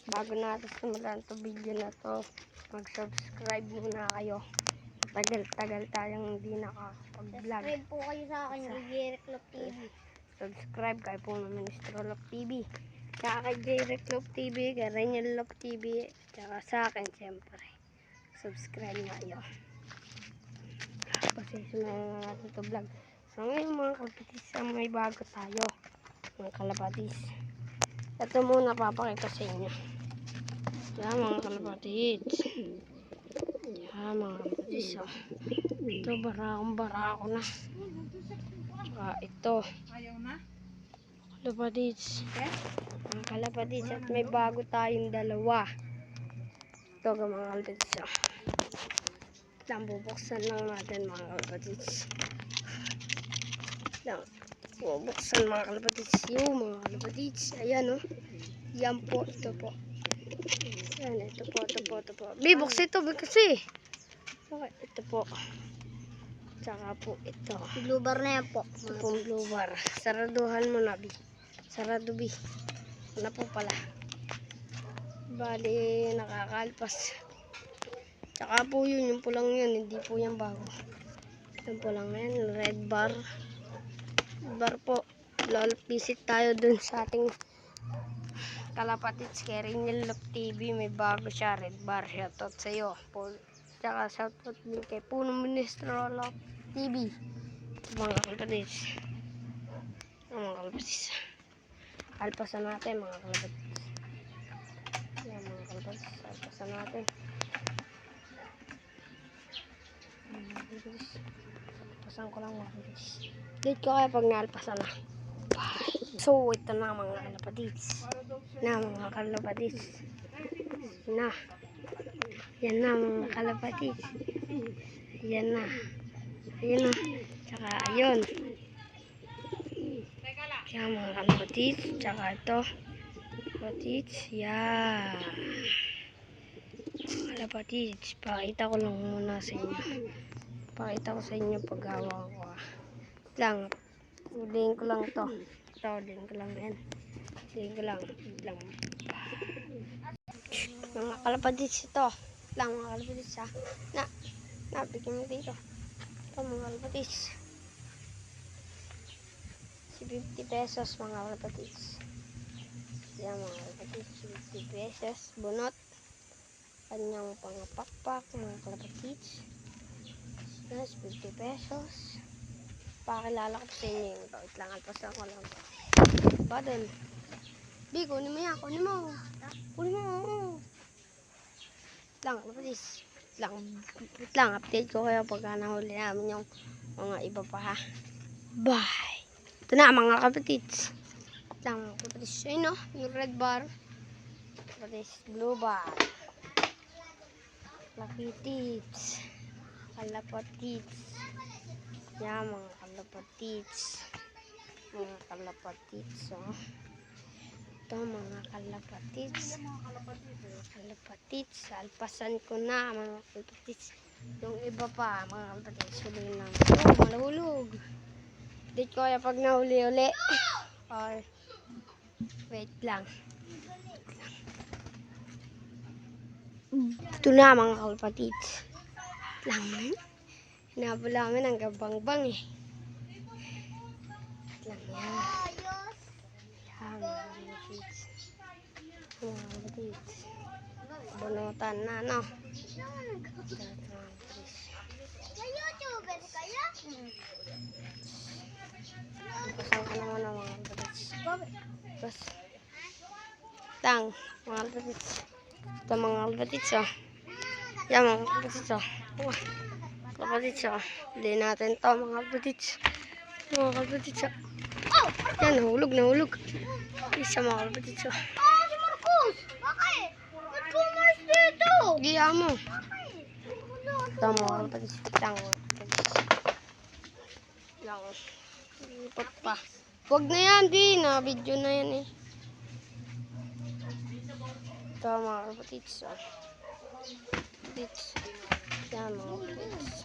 bago natin simulan to video na to, mag-subscribe muna kayo. Tagal-tagal tayong hindi nakakapag-vlog. Subscribe po kayo sa akin, Jerry Club TV. Subscribe kayo po ng Ministro Love TV. Tsaka kay Jerry Club TV, kay Renyel Love TV, tsaka sa akin siyempre. Subscribe na kayo. Kasi sumayon na natin ito vlog. So ngayon mga kalpatis, may bago tayo. Mga kalpatis. Ito muna papakita sa inyo. Yan mga kalpatis. Yan mga kalpatis. Ito barakong-barako na. Tsaka ito. Kalapatids. Mga kalapatids. At may bago tayong dalawa. Ito mga kalapatids. Lang bubuksan lang natin mga kalapatids. Lang bubuksan mga kalapatids. Yung mga kalapatids. Ayan o. Yan po. Ito po. Ayan. Ito po. Bibuks ito. Kasi. Okay. Ito po. Tsaka po ito. Blue bar na yan po. Ito pong blue bar. Saraduhan mo na, Bi. Sarado, Bi. Ano po pala. Bali, nakakalpas. Tsaka po yun, yung pulang yun. Hindi po yan bago. Yung pulang yan, red bar. Red bar po. Visit tayo dun sa ating kalapatids kay Renyel Love TV. May bago siya, red bar. Shoutout sa'yo. Tsaka shoutout din kay Punong Ministro Love TV. Mga kalapatids. Mga kalapatids. Alpasan natin mga kalapatids. Yan mga kalapatids. Alpasan natin. Alpasan ko lang mga kalapatids. Date ko kaya pag naalpasan na. Bye. So ito na mga kalapatids. Na mga kalapatids. Na. Yan na mga kalapatids. Yan na. Ayun na. Tsaka ayun. Yan mga kalapatids. Tsaka ito. Kalapatids. Yan. Kalapatids. Pakita ko lang muna sa inyo. Pakita ko sa inyo paggawa ko. Lang. Ulihin ko lang ito. Ulihin ko lang yan. Ulihin ko lang. Mga kalapatids ito. Lang mga kalapatids ha. Bigyan mo dito. Ito mga kalapatids. 50 pesos mga kalapatids. Yan mga kalapatids. 50 pesos. Bunot. Kanyang pangapakpak mga kalapatids. Yes, 50 pesos. Pakilala ko sa inyo yung bawit lang. Alpasan ko lang. Badal. Bi, kunin mo yan. Kunin mo. Kunin mo. Lang kalapatids. Lang, update ko kayo pagka nahuli namin yung mga iba pa ha. Bye! Ito na mga kapatids. Lang mga kapatids. Ayun o, yung red bar. Kapatids, blue bar. Lucky tips. Kalapatids. Yan mga kalapatids. Mga kalapatids o. Ito mga kalapatids. Kalapatids. Alpasan ko na mga kalapatids. Yung iba pa mga kalapatids. Huli lang. Oh, malahulog. Dito ko kaya pag nahuli-uli. Or wait lang. Ito na mga kalapatids. Lang. Hinabol namin ang gabangbang eh. Lang yan. Bunutan na, no? May YouTuber kaya? Pasang ka naman ang mga kalapatids. Tapos, tang, mga kalapatids. Ito mga kalapatids, oh. Yan, mga kalapatids, oh. Kalapatids, oh. Hindi natin ito, mga kalapatids. Mga kalapatids, oh. Yan, nahulog. Isa mga kalapatids, oh. Si Marcos! Bakit? Ba't pumalis dito? Giya mo. Bakit? Ito mga kalapatids. Lang, mga kalapatids. Lang. Lipot pa. Huwag na yan, di. Na-video na yan, eh. Ito mga kalapatids, oh. Kalapatids. Yan mga kalapatids.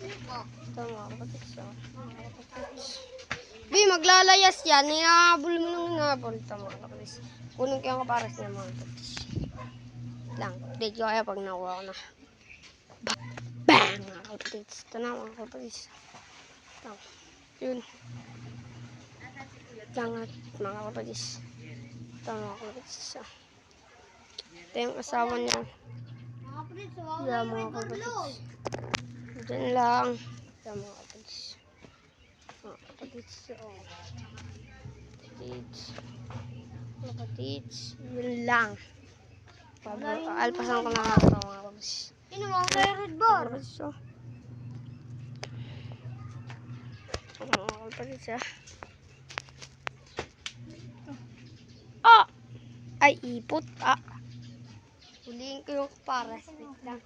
Ito mga kalapatids, oh. Mga kalapatids. Bi, maglalayas yan. Inahabol mo nang inahabol. Ito mga kalapatids. Kunin ko yung kaparas niya mga kalapatids. Lang, update ko kaya pag nakuha ko na. Bang! Mga kalapatids. Ito na mga kalapatids. Lang. Yun. Lang at mga kalapatids. Ito mga kalapatids. Ito yung asawa niya. Mga kapatid, so Yeah, mga kalapatids. Diyan lang. Yeah, mga kalapatids. Mga kalapatids. Kalapatids. Yun lang. Alpasan ko lang ako mga kalapatids. Sino mga favorite bar? Kalapatids, oh. Mga kalapatids, ah. Ah! Ay, ipot. Ah. Huliin ko yung paras. Wait lang.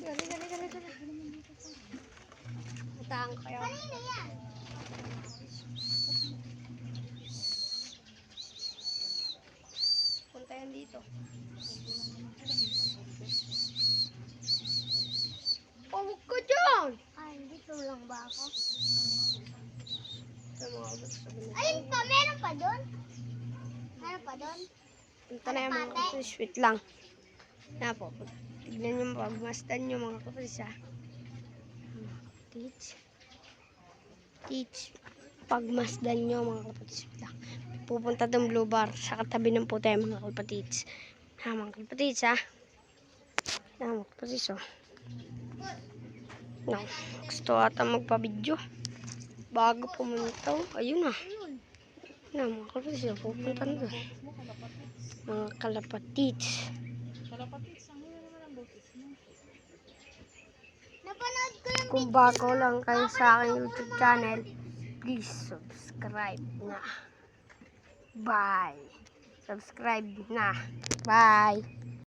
Gali. Matahan ko kayo. Kanina yan. Punta yan dito. Oh, huwag ka dyan! Ay, dito lang ba ako? Ito mga kalapatids. Ayun pa, meron pa doon? Meron pa doon? Punta na yung mga kalapatids. Wait lang. Yan po. Tignan nyo, pagmasdan nyo mga kalapatids, ha. Teach. Pagmasdan nyo mga kalapatids. Wait lang. Pupunta itong blue bar sa katabi ng puti mga kalapatids. Ha, mga kalapatids, ha. Yan, mga kalapatids, oh. No, gusto ata magpa-video. Bago pumunta, oh. Ayun na. Yan, mga kalapatids, oh. Pupunta na doon. Mga kalapatids. Napanood ko yung Kung bago lang kayo sa aking YouTube channel, please subscribe na. Bye. Subscribe na. Bye.